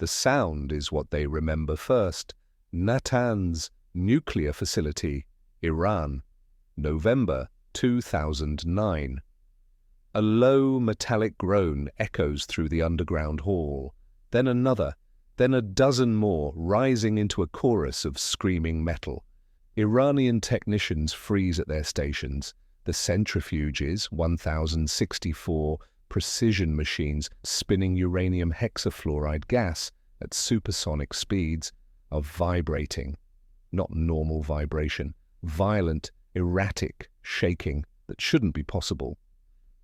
The sound is what they remember first. Natanz nuclear facility, Iran, November 2009. A low metallic groan echoes through the underground hall, then another, then a dozen more, rising into a chorus of screaming metal. Iranian technicians freeze at their stations. The Centrifuges, 1064 precision machines spinning uranium hexafluoride gas at supersonic speeds, are vibrating. Not normal vibration, violent, erratic shaking that shouldn't be possible.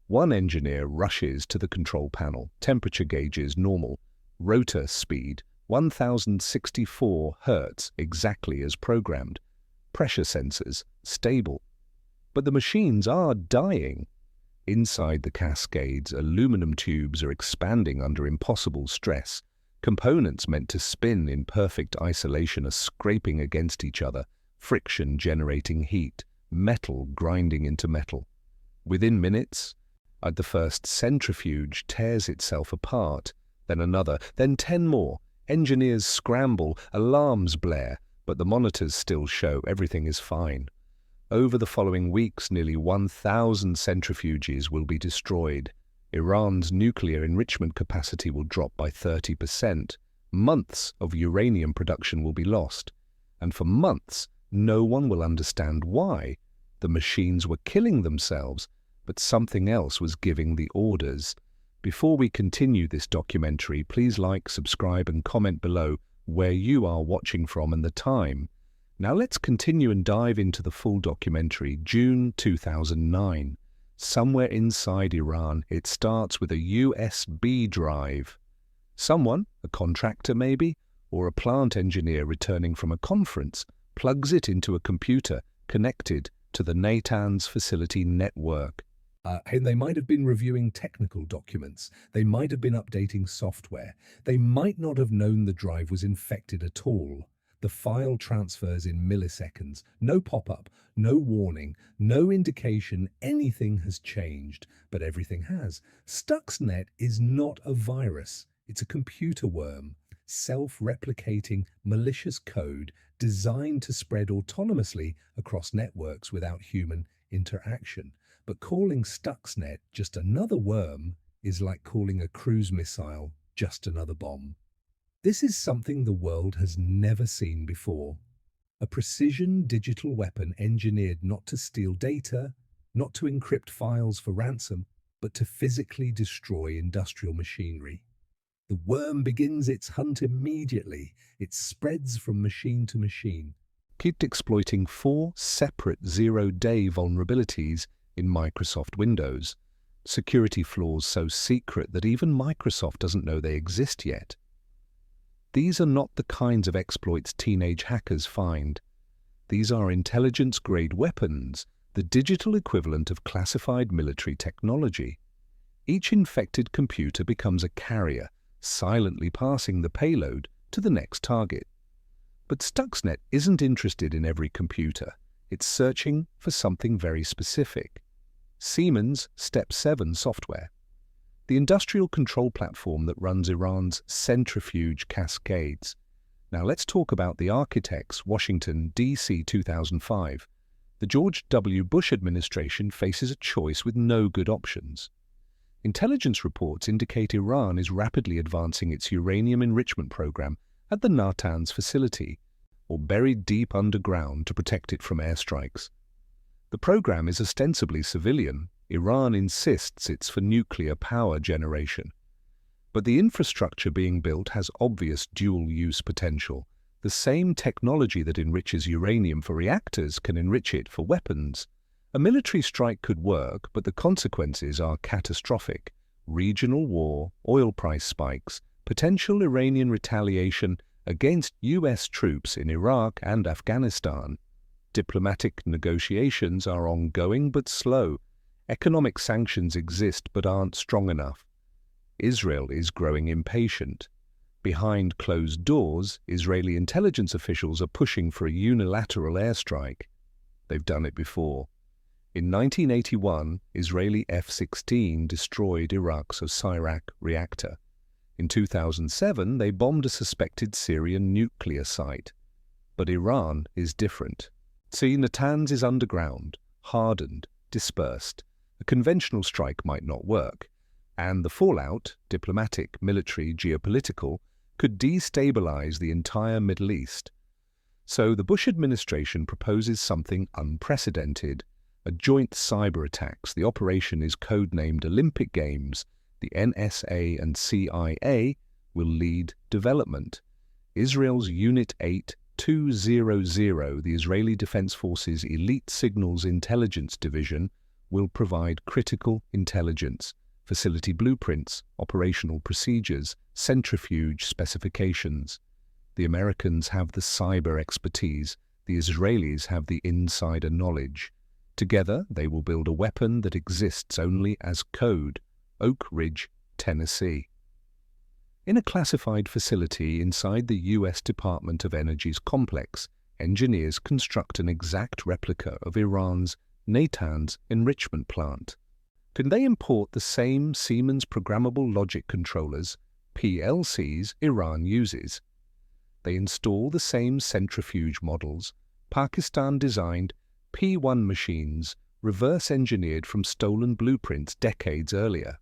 One engineer rushes to the control panel, temperature gauges normal, rotor speed 1064 Hz, exactly as programmed, pressure sensors stable. But the machines are dying. Inside the cascades, aluminum tubes are expanding under impossible stress. Components meant to spin in perfect isolation are scraping against each other, friction generating heat, metal grinding into metal. Within minutes, the first centrifuge tears itself apart, then another, then 10 more. Engineers scramble, alarms blare, but the monitors still show everything is fine. Over the following weeks, nearly 1,000 centrifuges will be destroyed. Iran's nuclear enrichment capacity will drop by 30%. Months of uranium production will be lost. And for months, no one will understand why. The machines were killing themselves, but something else was giving the orders. Before we continue this documentary, please like, subscribe, and comment below where you are watching from and the time. Now let's continue and dive into the full documentary. June 2009. Somewhere inside Iran, it starts with a USB drive. Someone, a contractor maybe, or a plant engineer returning from a conference, plugs it into a computer connected to the Natanz facility network. And they might have been reviewing technical documents. They might have been updating software. They might not have known the drive was infected at all. The file transfers in milliseconds. No pop-up, no warning, no indication anything has changed, but everything has. Stuxnet is not a virus. It's a computer worm, self-replicating, malicious code designed to spread autonomously across networks without human interaction. But calling Stuxnet just another worm is like calling a cruise missile just another bomb. This is something the world has never seen before. A precision digital weapon engineered not to steal data, not to encrypt files for ransom, but to physically destroy industrial machinery. The worm begins its hunt immediately. It spreads from machine to machine. Kept exploiting 4 separate zero-day vulnerabilities in Microsoft Windows. Security flaws so secret that even Microsoft doesn't know they exist yet. These are not the kinds of exploits teenage hackers find. These are intelligence-grade weapons, the digital equivalent of classified military technology. Each infected computer becomes a carrier, silently passing the payload to the next target. But Stuxnet isn't interested in every computer. It's searching for something very specific. Siemens Step 7 software, the industrial control platform that runs Iran's centrifuge cascades. Now let's talk about the architects. Washington, D.C. 2005. The George W. Bush administration faces a choice with no good options. Intelligence reports indicate Iran is rapidly advancing its uranium enrichment program at the Natanz facility, or buried deep underground to protect it from airstrikes. The program is ostensibly civilian. Iran insists it's for nuclear power generation. But the infrastructure being built has obvious dual-use potential. The same technology that enriches uranium for reactors can enrich it for weapons. A military strike could work, but the consequences are catastrophic. Regional war, oil price spikes, potential Iranian retaliation against US troops in Iraq and Afghanistan. Diplomatic negotiations are ongoing but slow. Economic sanctions exist but aren't strong enough. Israel is growing impatient. Behind closed doors, Israeli intelligence officials are pushing for a unilateral airstrike. They've done it before. In 1981, Israeli F-16 destroyed Iraq's Osirak reactor. In 2007, they bombed a suspected Syrian nuclear site. But Iran is different. See, Natanz is underground, hardened, dispersed. A conventional strike might not work, and the fallout, diplomatic, military, geopolitical, could destabilize the entire Middle East. So the Bush administration proposes something unprecedented, a joint cyber attacks. The operation is codenamed Olympic Games. The NSA and CIA will lead development. Israel's Unit 8200, the Israeli Defense Forces Elite Signals Intelligence Division, will provide critical intelligence, facility blueprints, operational procedures, centrifuge specifications. The Americans have the cyber expertise, the Israelis have the insider knowledge. Together, they will build a weapon that exists only as code, Oak Ridge, Tennessee. In a classified facility inside the U.S. Department of Energy's complex, engineers construct an exact replica of Iran's Natanz enrichment plant. Can they import the same Siemens programmable logic controllers, PLCs, Iran uses? They install the same centrifuge models, Pakistan-designed P1 machines, reverse-engineered from stolen blueprints decades earlier.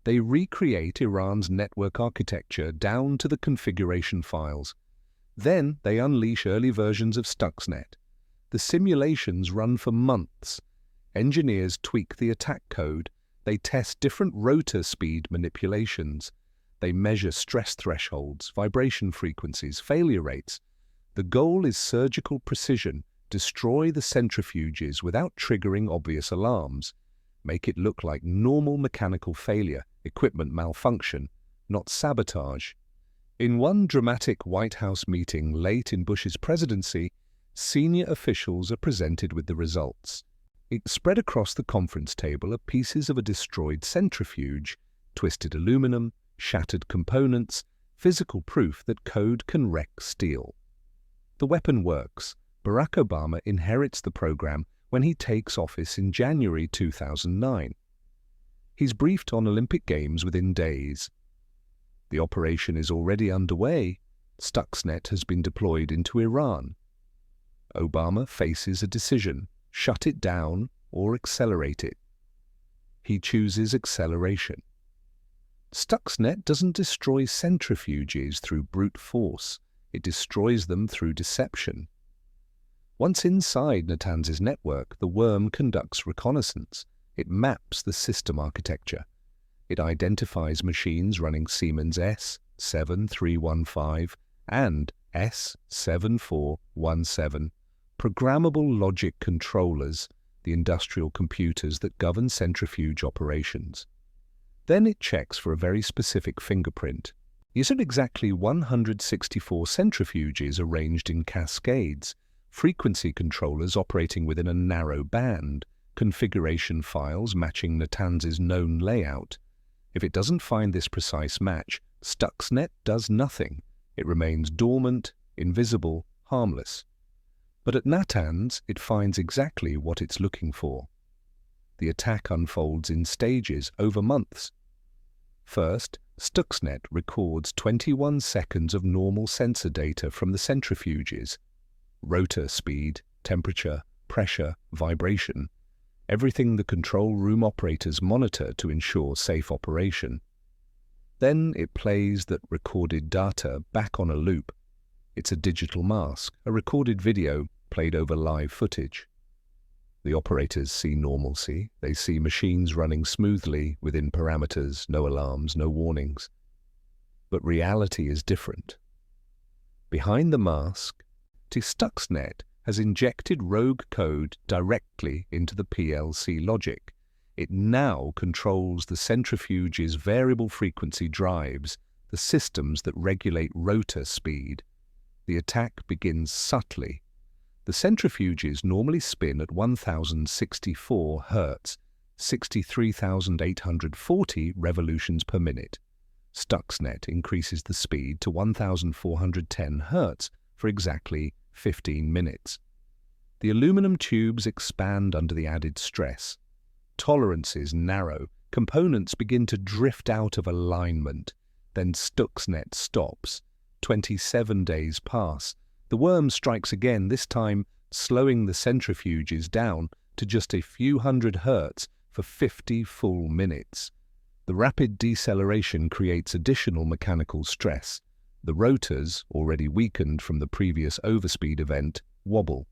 They recreate Iran's network architecture down to the configuration files. Then they unleash early versions of Stuxnet. The simulations run for months. Engineers tweak the attack code. They test different rotor speed manipulations. They measure stress thresholds, vibration frequencies, failure rates. The goal is surgical precision. Destroy the centrifuges without triggering obvious alarms. Make it look like normal mechanical failure, equipment malfunction, not sabotage. In one dramatic White House meeting late in Bush's presidency, senior officials are presented with the results. Spread across the conference table are pieces of a destroyed centrifuge, twisted aluminum, shattered components, physical proof that code can wreck steel. The weapon works. Barack Obama inherits the program when he takes office in January 2009. He's briefed on Olympic Games within days. The operation is already underway. Stuxnet has been deployed into Iran. Obama faces a decision: shut it down or accelerate it. He chooses acceleration. Stuxnet doesn't destroy centrifuges through brute force. It destroys them through deception. Once inside Natanz's network, the worm conducts reconnaissance. It maps the system architecture. It identifies machines running Siemens S7315 and S7417, programmable logic controllers, the industrial computers that govern centrifuge operations. Then it checks for a very specific fingerprint. Is it exactly 164 centrifuges arranged in cascades, frequency controllers operating within a narrow band, configuration files matching Natanz's known layout? If it doesn't find this precise match, Stuxnet does nothing. It remains dormant, invisible, harmless. But at Natanz, it finds exactly what it's looking for. The attack unfolds in stages over months. First, Stuxnet records 21 seconds of normal sensor data from the centrifuges. Rotor speed, temperature, pressure, vibration. Everything the control room operators monitor to ensure safe operation. Then it plays that recorded data back on a loop. It's a digital mask, a recorded video played over live footage. The operators see normalcy. They see machines running smoothly within parameters, no alarms, no warnings. But reality is different. Behind the mask, Stuxnet has injected rogue code directly into the PLC logic. It now controls the centrifuge's variable frequency drives, the systems that regulate rotor speed. The attack begins subtly. The centrifuges normally spin at 1064 Hz, 63,840 revolutions per minute. Stuxnet increases the speed to 1410 Hz for exactly 15 minutes. The aluminum tubes expand under the added stress. Tolerances narrow. Components begin to drift out of alignment. Then Stuxnet stops. 27 days pass. The worm strikes again, this time slowing the centrifuges down to just a few hundred hertz for 50 full minutes. The rapid deceleration creates additional mechanical stress. The rotors, already weakened from the previous overspeed event, wobble.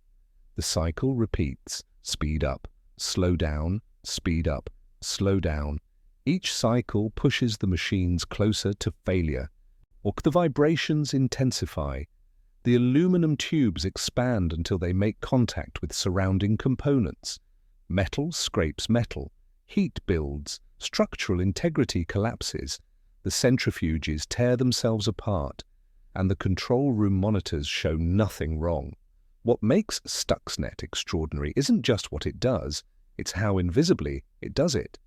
The cycle repeats: speed up, slow down, speed up, slow down. Each cycle pushes the machines closer to failure. Or the vibrations intensify. The aluminum tubes expand until they make contact with surrounding components. Metal scrapes metal. Heat builds. Structural integrity collapses. The centrifuges tear themselves apart, and the control room monitors show nothing wrong. What makes Stuxnet extraordinary isn't just what it does, it's how invisibly it does it.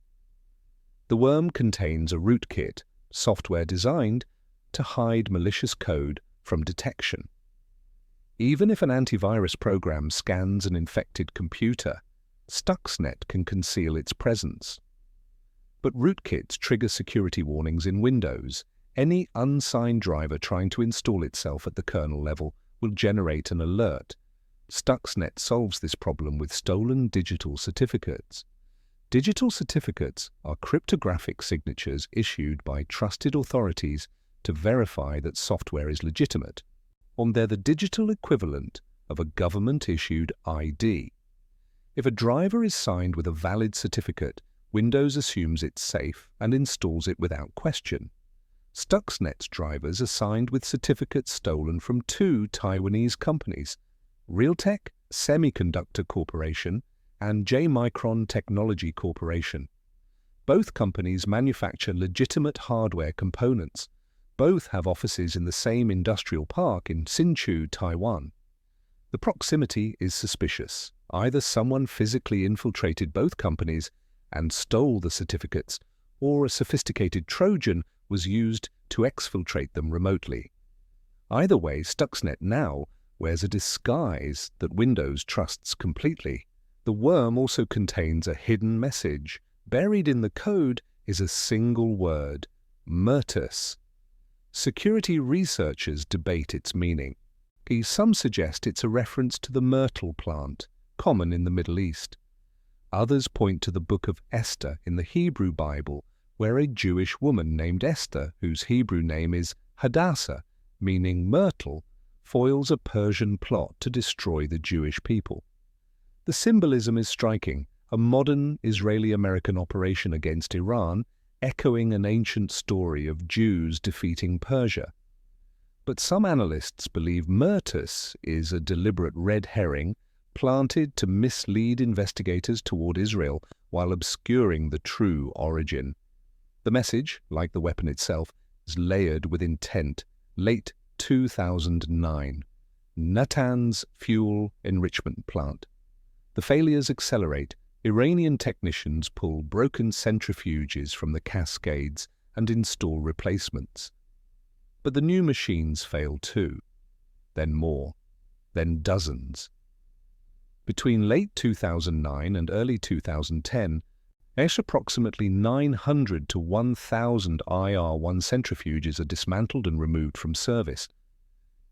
The worm contains a rootkit, software designed to hide malicious code from detection. Even if an antivirus program scans an infected computer, Stuxnet can conceal its presence. But rootkits trigger security warnings in Windows. Any unsigned driver trying to install itself at the kernel level will generate an alert. Stuxnet solves this problem with stolen digital certificates. Digital certificates are cryptographic signatures issued by trusted authorities to verify that software is legitimate, or they're the digital equivalent of a government-issued ID. If a driver is signed with a valid certificate, Windows assumes it's safe and installs it without question. Stuxnet's drivers are signed with certificates stolen from two Taiwanese companies, Realtek Semiconductor Corporation and J-Micron Technology Corporation. Both companies manufacture legitimate hardware components. Both have offices in the same industrial park in Hsinchu, Taiwan. The proximity is suspicious. Either someone physically infiltrated both companies and stole the certificates, or a sophisticated Trojan was used to exfiltrate them remotely. Either way, Stuxnet now wears a disguise that Windows trusts completely. The worm also contains a hidden message. Buried in the code is a single word: Myrtus. Security researchers debate its meaning. Some suggest it's a reference to the myrtle plant, common in the Middle East. Others point to the Book of Esther in the Hebrew Bible, where a Jewish woman named Esther, whose Hebrew name is Hadassah, meaning myrtle, foils a Persian plot to destroy the Jewish people. The symbolism is striking, a modern Israeli-American operation against Iran, echoing an ancient story of Jews defeating Persia. But some analysts believe Myrtus is a deliberate red herring planted to mislead investigators toward Israel while obscuring the true origin. The message, like the weapon itself, is layered with intent. Late 2009. Natanz fuel enrichment plant. The failures accelerate. Iranian technicians pull broken centrifuges from the cascades and install replacements. But the new machines fail too. Then more. Then dozens. Between late 2009 and early 2010, approximately 900 to 1,000 IR-1 centrifuges are dismantled and removed from service.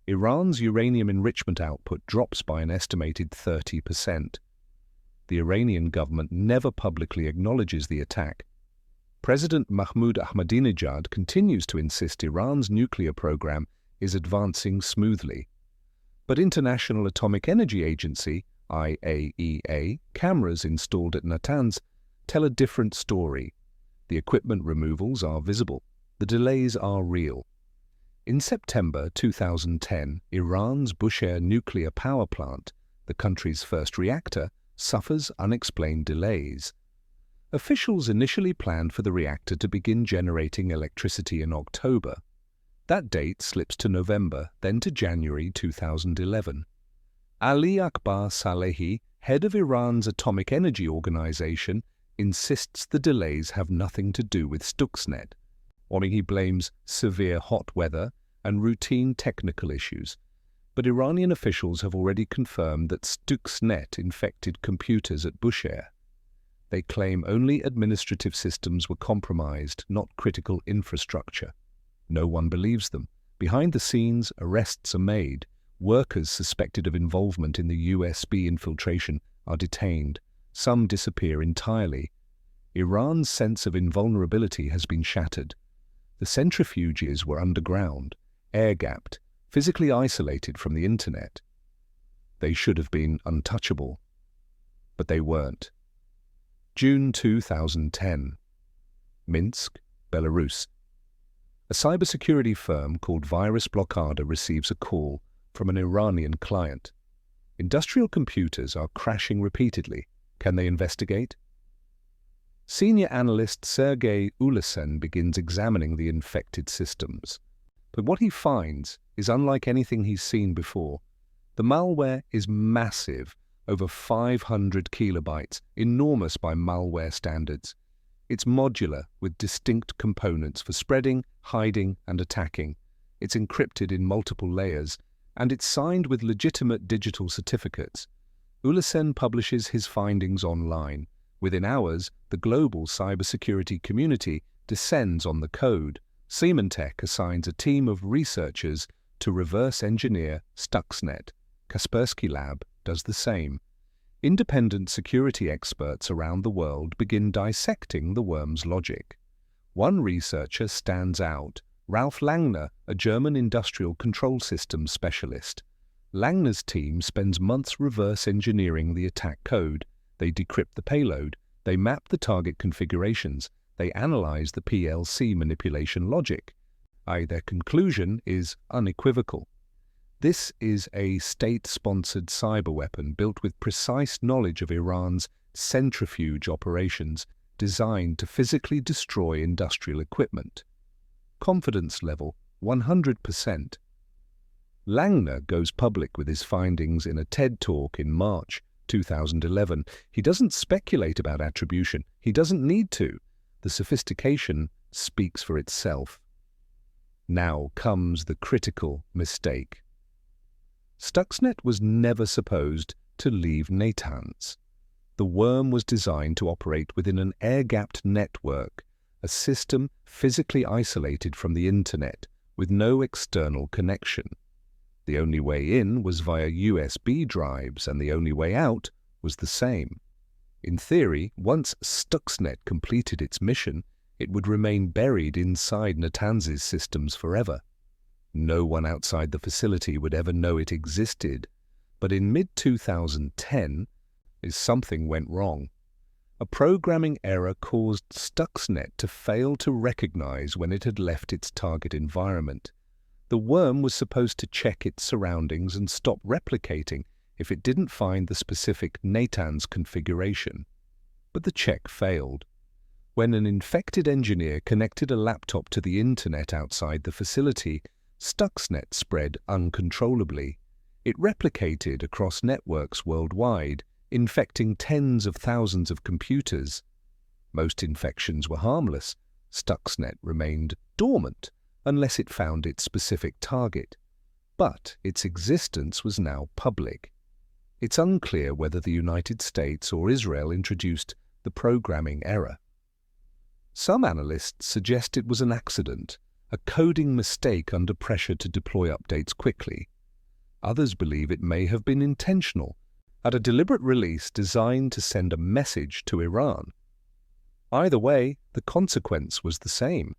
Iran's uranium enrichment output drops by an estimated 30%. The Iranian government never publicly acknowledges the attack. President Mahmoud Ahmadinejad continues to insist Iran's nuclear program is advancing smoothly. But International Atomic Energy Agency, IAEA, cameras installed at Natanz tell a different story. The equipment removals are visible. The delays are real. In September 2010, Iran's Bushehr nuclear power plant, the country's first reactor, suffers unexplained delays. Officials initially planned for the reactor to begin generating electricity in October. That date slips to November, then to January 2011. Ali Akbar Salehi, head of Iran's Atomic Energy Organization, insists the delays have nothing to do with Stuxnet. He blames severe hot weather and routine technical issues. But Iranian officials have already confirmed that Stuxnet infected computers at Bushehr. They claim only administrative systems were compromised, not critical infrastructure. No one believes them. Behind the scenes, arrests are made. Workers suspected of involvement in the USB infiltration are detained. Some disappear entirely. Iran's sense of invulnerability has been shattered. The centrifuges were underground, air-gapped, physically isolated from the internet. They should have been untouchable, but they weren't. June 2010. Minsk, Belarus. A cybersecurity firm called Virus Blockader receives a call from an Iranian client. Industrial computers are crashing repeatedly. Can they investigate? Senior analyst Sergei Ulisen begins examining the infected systems. But what he finds is unlike anything he's seen before. The malware is massive, over 500 kilobytes, enormous by malware standards. It's modular with distinct components for spreading, hiding, and attacking. It's encrypted in multiple layers, and it's signed with legitimate digital certificates. Ulisen publishes his findings online. Within hours, the global cybersecurity community descends on the code. Symantec assigns a team of researchers to reverse engineer Stuxnet. Kaspersky Lab does the same. Independent security experts around the world begin dissecting the worm's logic. One researcher stands out, Ralph Langner, a German industrial control systems specialist. Langner's team spends months reverse engineering the attack code. They decrypt the payload, they map the target configurations, they analyze the PLC manipulation logic. Their conclusion is unequivocal. This is a state-sponsored cyberweapon built with precise knowledge of Iran's centrifuge operations designed to physically destroy industrial equipment. Confidence level 100%. Langner goes public with his findings in a TED Talk in March 2011. He doesn't speculate about attribution. He doesn't need to. The sophistication speaks for itself. Now comes the critical mistake. Stuxnet was never supposed to leave Natanz. The worm was designed to operate within an air-gapped network, a system physically isolated from the internet, with no external connection. The only way in was via USB drives, and the only way out was the same. In theory, once Stuxnet completed its mission, it would remain buried inside Natanz's systems forever. No one outside the facility would ever know it existed. But in mid-2010, something went wrong. A programming error caused Stuxnet to fail to recognize when it had left its target environment. The worm was supposed to check its surroundings and stop replicating if it didn't find the specific Natanz configuration. But the check failed. When an infected engineer connected a laptop to the internet outside the facility, Stuxnet spread uncontrollably. It replicated across networks worldwide, infecting tens of thousands of computers. Most infections were harmless. Stuxnet remained dormant unless it found its specific target. But its existence was now public. It's unclear whether the United States or Israel introduced the programming error. Some analysts suggest it was an accident, a coding mistake under pressure to deploy updates quickly. Others believe it may have been intentional, at a deliberate release designed to send a message to Iran. Either way, the consequence was the same.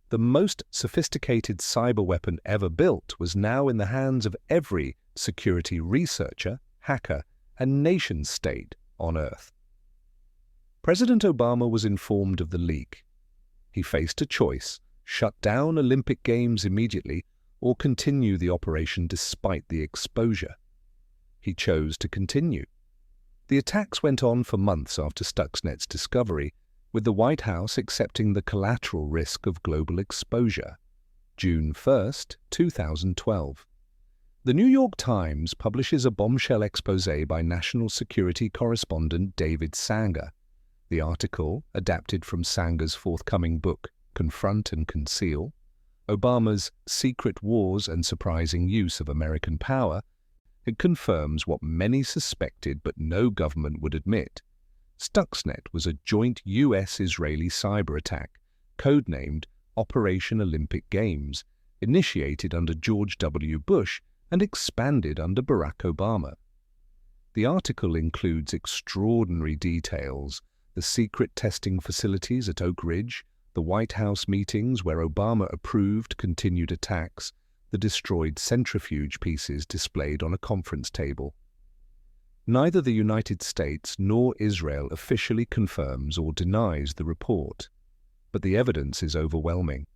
The most sophisticated cyberweapon ever built was now in the hands of every security researcher, hacker, and nation-state on Earth. President Obama was informed of the leak. He faced a choice: shut down Olympic Games immediately or continue the operation despite the exposure. He chose to continue. The attacks went on for months after Stuxnet's discovery, with the White House accepting the collateral risk of global exposure. June 1, 2012. The New York Times publishes a bombshell exposé by national security correspondent David Sanger. The article, adapted from Sanger's forthcoming book, Confront and Conceal, Obama's Secret Wars and Surprising Use of American Power, it confirms what many suspected but no government would admit. Stuxnet was a joint US-Israeli cyber attack, codenamed Operation Olympic Games, initiated under George W. Bush and expanded under Barack Obama. The article includes extraordinary details: the secret testing facilities at Oak Ridge, the White House meetings where Obama approved continued attacks, the destroyed centrifuge pieces displayed on a conference table. Neither the United States nor Israel officially confirms or denies the report, but the evidence is overwhelming.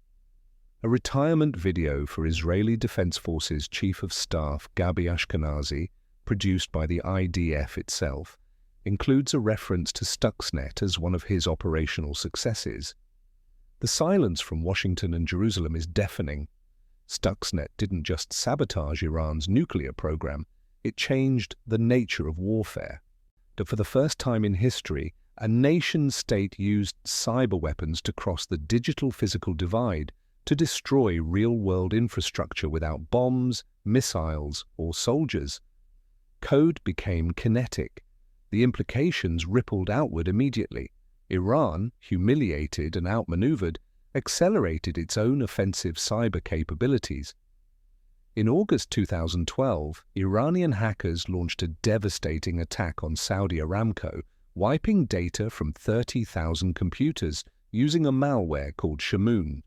A retirement video for Israeli Defense Forces Chief of Staff Gabi Ashkenazi, produced by the IDF itself, includes a reference to Stuxnet as one of his operational successes. The silence from Washington and Jerusalem is deafening. Stuxnet didn't just sabotage Iran's nuclear program, it changed the nature of warfare. For the first time in history, a nation-state used cyberweapons to cross the digital-physical divide to destroy real-world infrastructure without bombs, missiles, or soldiers. Code became kinetic. The implications rippled outward immediately. Iran, humiliated and outmaneuvered, accelerated its own offensive cyber capabilities. In August 2012, Iranian hackers launched a devastating attack on Saudi Aramco, wiping data from 30,000 computers using a malware called Shamoon.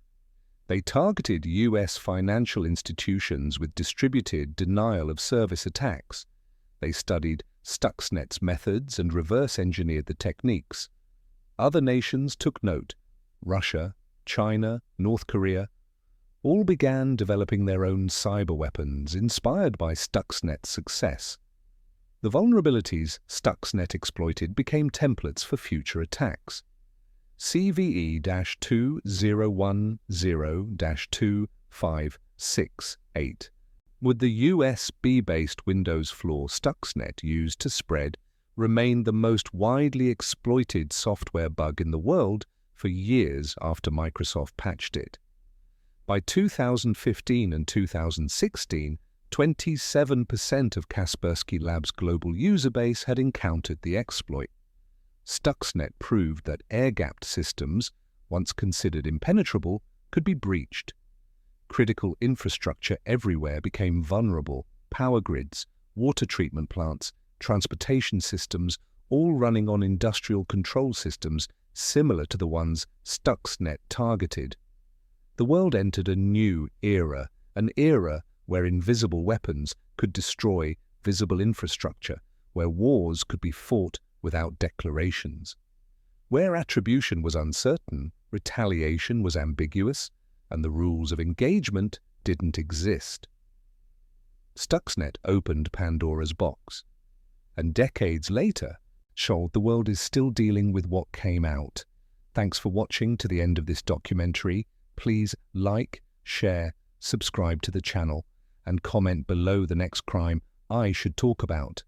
They targeted U.S. financial institutions with distributed denial-of-service attacks. They studied Stuxnet's methods and reverse-engineered the techniques. Other nations took note. Russia, China, North Korea, all began developing their own cyber weapons inspired by Stuxnet's success. The vulnerabilities Stuxnet exploited became templates for future attacks. CVE-2010-2568, with the USB-based Windows floor Stuxnet used to spread, remained the most widely exploited software bug in the world for years after Microsoft patched it. By 2015 and 2016, 27% of Kaspersky Labs' global user base had encountered the exploit. Stuxnet proved that air-gapped systems, once considered impenetrable, could be breached. Critical infrastructure everywhere became vulnerable: power grids, water treatment plants, transportation systems, all running on industrial control systems similar to the ones Stuxnet targeted. The world entered a new era, an era where invisible weapons could destroy visible infrastructure, where wars could be fought without declarations. Where attribution was uncertain, retaliation was ambiguous, and the rules of engagement didn't exist. Stuxnet opened Pandora's box, and decades later showed the world is still dealing with what came out. Thanks for watching to the end of this documentary. Please like, share, subscribe to the channel, and comment below the next crime I should talk about.